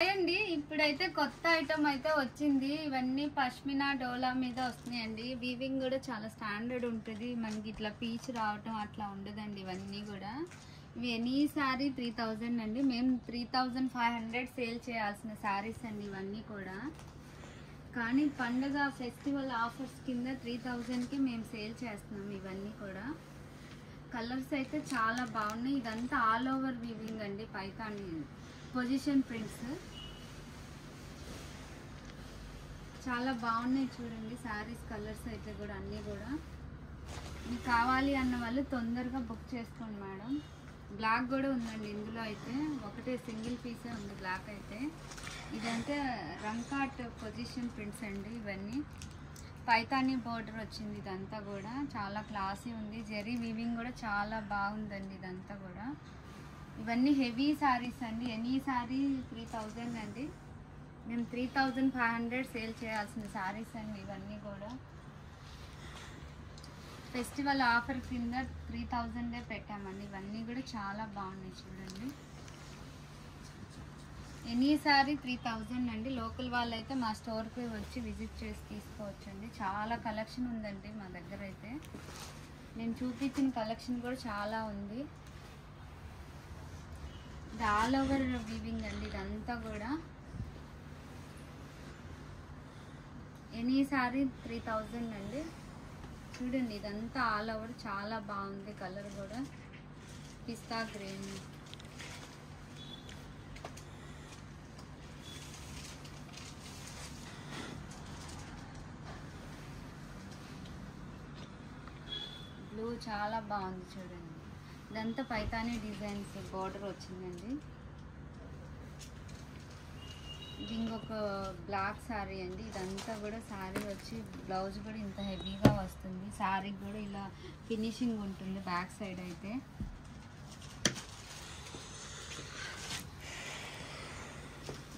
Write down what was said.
అండి ఇప్పుడైతే కొత్త ఐటమ్ అయితే వచ్చింది. ఇవన్నీ పష్మినా డోలా మీద వస్తున్నాయండి. వీవింగ్ కూడా చాలా స్టాండర్డ్ ఉంటుంది. మనకి ఇట్లా పీచ్ రావటం అట్లా ఉండదండి. ఇవన్నీ కూడా ఇవి ఎనీ శారీ 3000 అండి. మేము 3500 సేల్ చేయాల్సిన శారీస్ అండి ఇవన్నీ కూడా. కానీ పండగ ఫెస్టివల్ ఆఫర్స్ కింద 3000కి మేము సేల్ చేస్తున్నాం ఇవన్నీ కూడా. కలర్స్ అయితే చాలా బాగున్నాయి. ఇదంతా ఆల్ ఓవర్ వీవింగ్ అండి. పైతాని పొజిషన్ ప్రింట్స్ చాలా బాగున్నాయి చూడండి. శారీస్ కలర్స్ అయితే కూడా అన్నీ కూడా మీకు కావాలి అన్న వాళ్ళు తొందరగా బుక్ చేసుకోండి మేడం. బ్లాక్ కూడా ఉందండి ఇందులో అయితే. ఒకటే సింగిల్ పీసే ఉంది బ్లాక్ అయితే. ఇదంటే రంకాట్ పొజిషన్ ప్రింట్స్ అండి. ఇవన్నీ పైతానీ బోర్డర్ వచ్చింది. ఇదంతా కూడా చాలా క్లాసీ ఉంది. జెరీ వీవింగ్ కూడా చాలా బాగుందండి ఇదంతా కూడా. ఇవన్నీ హెవీ శారీస్ అండి. ఎనీ శారీ 3000 అండి. మేము 3500 సేల్ చేయాల్సిన శారీస్ అండి ఇవన్నీ కూడా. ఫెస్టివల్ ఆఫర్ కింద 3000 పెట్టామండి. ఇవన్నీ కూడా చాలా బాగున్నాయి చూడండి. ఎనీ శారీ 3000 అండి. లోకల్ వాళ్ళు అయితే మా స్టోర్కి వచ్చి విజిట్ చేసి తీసుకోవచ్చండి. చాలా కలెక్షన్ ఉందండి మా దగ్గర అయితే. నేను చూపించిన కలెక్షన్ కూడా చాలా ఉంది. ఇది ఆల్ ఓవర్ వీవింగ్ అండి. ఇదంతా కూడా ఎనీ శారీ 3000 అండి. చూడండి ఇదంతా ఆల్ ఓవర్ చాలా బాగుంది. కలర్ కూడా పిస్తా గ్రీన్, బ్లూ చాలా బాగుంది చూడండి. ఇదంతా పైతానీ డిజైన్స్ బార్డర్ వచ్చిందండి. ఇది ఇంకొక బ్లాక్ శారీ అండి. ఇదంతా కూడా శారీ వచ్చి బ్లౌజ్ కూడా ఇంత హెవీగా వస్తుంది. శారీ కూడా ఇలా ఫినిషింగ్ ఉంటుంది బ్యాక్ సైడ్ అయితే.